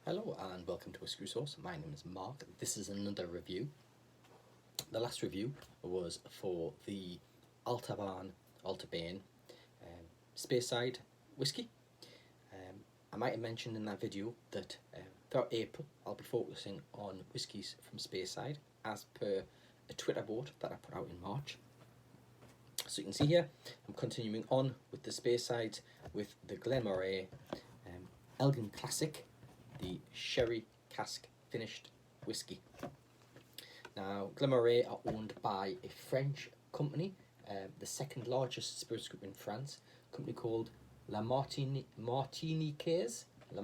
Hello and welcome to Whisky Source. My name is Mark. This is another review. The last review was for the Altabane Speyside Whisky. I might have mentioned in that video that throughout April I'll be focusing on whiskies from Speyside as per a Twitter vote that I put out in March. So you can see here I'm continuing on with the Speyside with the Glen Moray Elgin Classic, the sherry cask finished whisky. Now, Glen Moray are owned by a French company, the second largest spirits group in France, a company called Martiniquais. I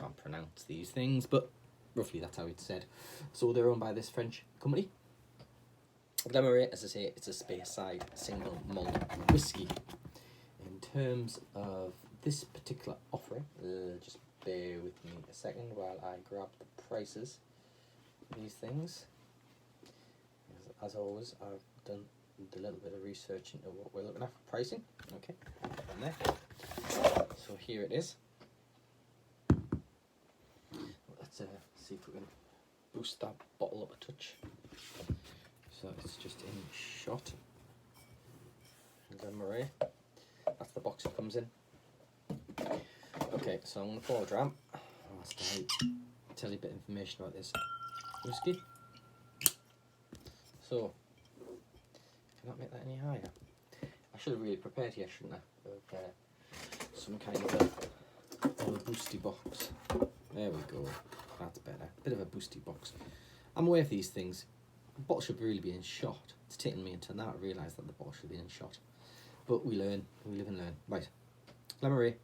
can't pronounce these things, but roughly that's how it's said. So they're owned by this French company. Glen Moray, as I say, it's a Speyside single malt whisky. In terms of this particular offering, just bear with me a second while I grab the prices for these things. As always, I've done a little bit of research into what we're looking at for pricing. Okay, on there. So here it is. Let's see if we can boost that bottle up a touch. So it's just in shot. Glen Moray. That's the box it comes in. Okay, so I'm going to pour a dram. I'll tell you a bit of information about this whiskey. So, cannot make that any higher. I should have really prepared here, shouldn't I? With some kind of a boosty box. There we go. That's better. Bit of a boosty box. I'm aware of these things. The bottle should really be in shot. It's taken me until now to realise that the bottle should be in shot. But we learn. We live and learn. Right. Glen Moray.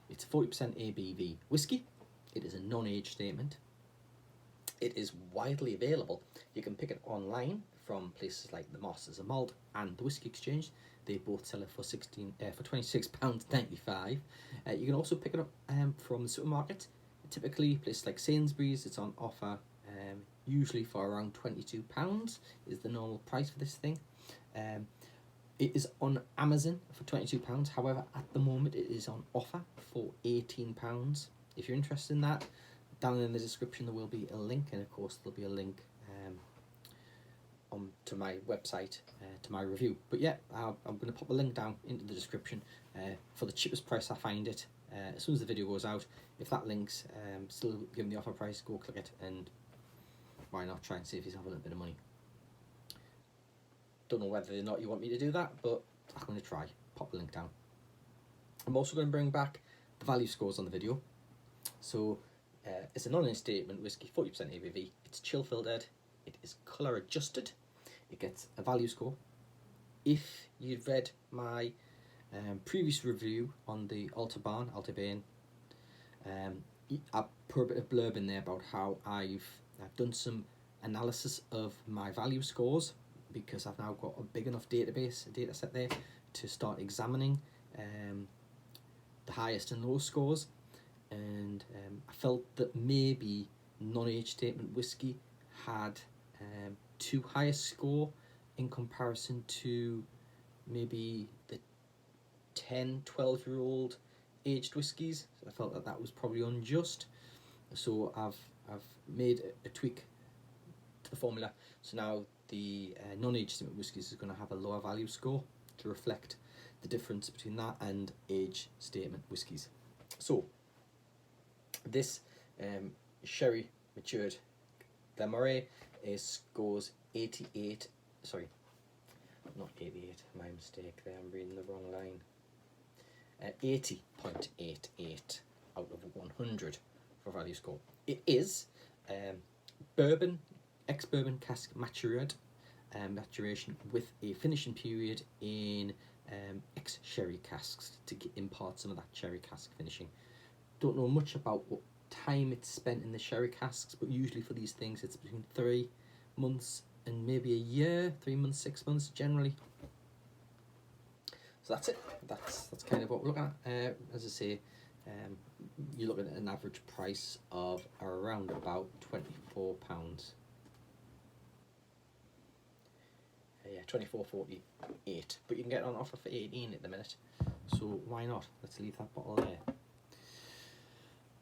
It's 40% ABV whisky. It is a non-age statement. It is widely available. You can pick it online from places like the Masters of Malt and the Whisky Exchange. They both sell it for £26.95. You can also pick it up from the supermarket. Typically, places like Sainsbury's, it's on offer. Usually for around £22 is the normal price for this thing. It is on Amazon for £22. However, at the moment it is on offer for £18. If you're interested in that, down in the description there will be a link, and of course there'll be a link to my website, to my review. But yeah, I'm going to pop a link down into the description for the cheapest price I find it. As soon as the video goes out, if that link's still giving the offer price, go click it, and why not try and save yourself a little bit of money. Don't know whether or not you want me to do that, but I'm going to try. Pop the link down. I'm also going to bring back the value scores on the video. So it's a non-age statement whisky, 40% ABV. It's chill filtered. It is colour adjusted. It gets a value score. If you've read my previous review on the Altabane, I put a bit of blurb in there about how I've done some analysis of my value scores, because I've now got a big enough data set there to start examining the highest and lowest scores, and I felt that maybe non-age statement whisky had too high a score in comparison to maybe the 10-12-year-old aged whiskies. So I felt that that was probably unjust, so I've made a tweak to the formula. So now the non-age statement whiskies is going to have a lower value score to reflect the difference between that and age statement whiskies. So this sherry matured Glen Moray scores 88, sorry, not 88, my mistake there, I'm reading the wrong line. 80.88 out of 100 for value score. It is bourbon, ex-bourbon cask maturation with a finishing period in ex-sherry casks to impart some of that sherry cask finishing. Don't know much about what time it's spent in the sherry casks, but usually for these things it's between 3 months and maybe a year, 3 months, 6 months generally. So that's it. That's kind of what we're looking at. As I say, you're looking at an average price of around about £24. Yeah, 24.48, but you can get it on offer for 18 at the minute, so why not? Let's leave that bottle there.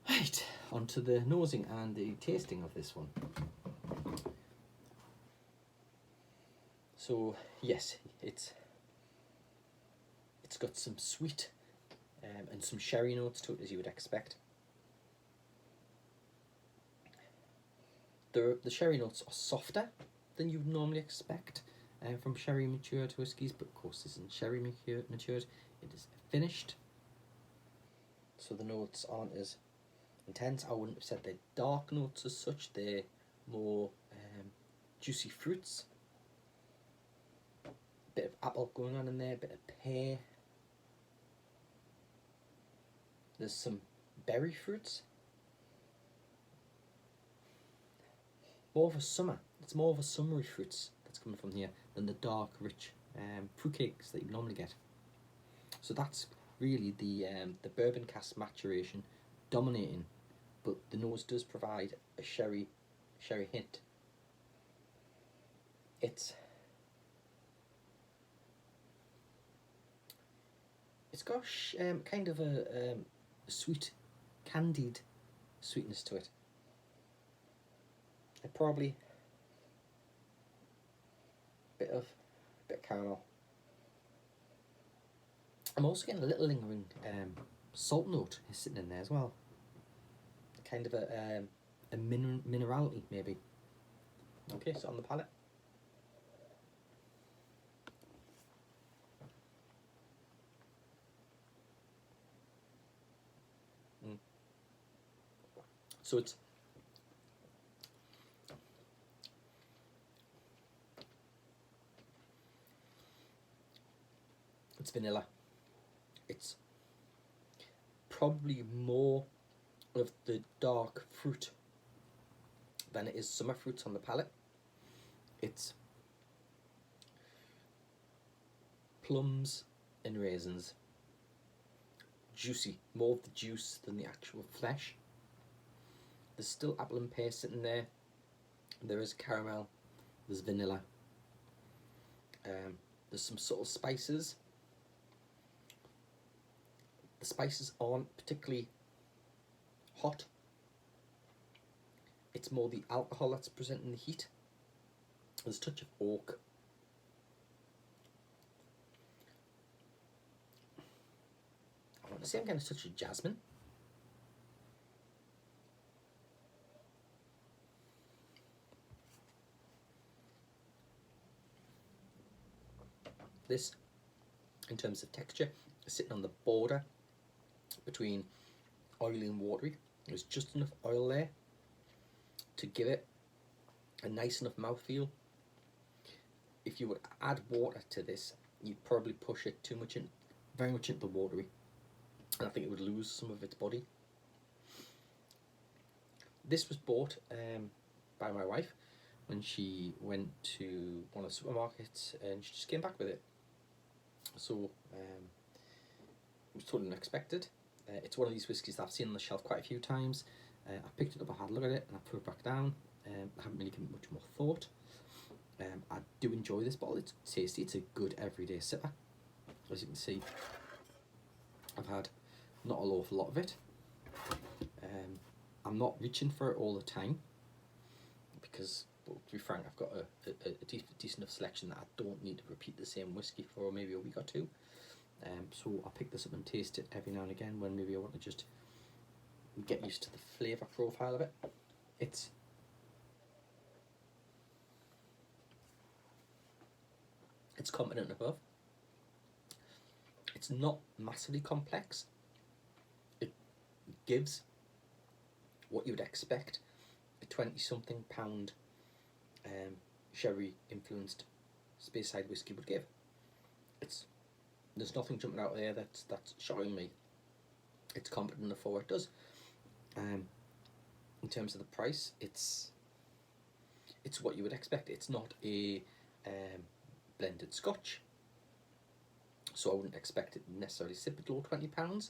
Right, onto the nosing and the tasting of this one. So yes, it's got some sweet and some sherry notes to it, as you would expect. The sherry notes are softer than you would normally expect from sherry matured whiskies, but of course this isn't sherry matured, it is finished. So the notes aren't as intense. I wouldn't have said they're dark notes as such, they're more juicy fruits. A bit of apple going on in there, a bit of pear. There's some berry fruits. More of a summer. It's more of a summery fruits that's coming from here than the dark, rich fruitcakes that you normally get. So that's really the bourbon cask maturation dominating, but the nose does provide a sherry hint. It's got kind of a sweet, candied sweetness to it. Probably a bit of caramel. I'm also getting a little lingering salt note is sitting in there as well. Kind of a minerality maybe. Okay, so on the palate. So it's vanilla. It's probably more of the dark fruit than it is summer fruits on the palate. It's plums and raisins. Juicy, more of the juice than the actual flesh. There's still apple and pear sitting there. There is caramel. There's vanilla. There's some subtle spices. The spices aren't particularly hot. It's more the alcohol that's presenting the heat. There's a touch of oak. I want to say I'm getting a touch of jasmine. This, in terms of texture, is sitting on the border between oily and watery. There's just enough oil there to give it a nice enough mouthfeel. If you would add water to this, you'd probably push it too much in, very much into the watery, and I think it would lose some of its body. This was bought by my wife when she went to one of the supermarkets, and she just came back with it. So it was totally unexpected. It's one of these whiskies that I've seen on the shelf quite a few times. I picked it up, I had a look at it, and I put it back down. I haven't really given it much more thought. I do enjoy this bottle. It's tasty. It's a good everyday sipper. As you can see, I've had not an awful lot of it. I'm not reaching for it all the time because, well, to be frank, I've got a decent enough selection that I don't need to repeat the same whiskey for maybe a week or two. So I'll pick this up and taste it every now and again when maybe I want to just get used to the flavour profile of it. It's competent above. It's not massively complex. It gives what you would expect a 20-something pound sherry influenced Speyside whiskey would give. There's nothing jumping out there that's shocking me. It's competent enough for what it does. In terms of the price, it's what you would expect. It's not a blended Scotch, so I wouldn't expect it to necessarily sit below £20.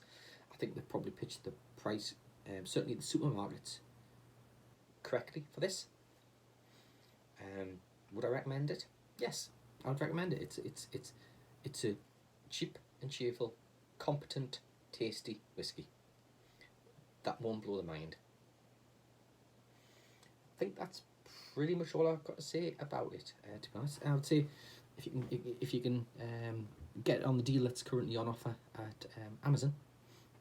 I think they've probably pitched the price, certainly the supermarkets, correctly for this. Would I recommend it? Yes, I would recommend it. It's a cheap and cheerful, competent, tasty whiskey that won't blow the mind. think that's pretty much all I've got to say about it. To be honest, I would say if you can get it on the deal that's currently on offer at Amazon,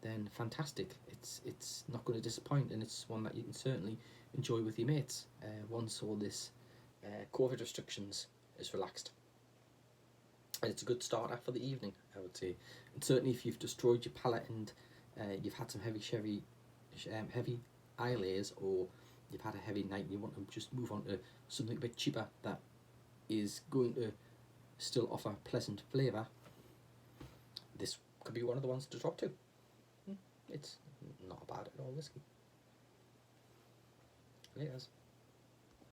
then fantastic. It's not going to disappoint, and it's one that you can certainly enjoy with your mates once all this COVID restrictions is relaxed. And it's a good starter for the evening, I would say. And certainly if you've destroyed your palate and you've had some heavy eyelays, or you've had a heavy night and you want to just move on to something a bit cheaper that is going to still offer pleasant flavour, this could be one of the ones to drop to. It's not bad at all whiskey. It is.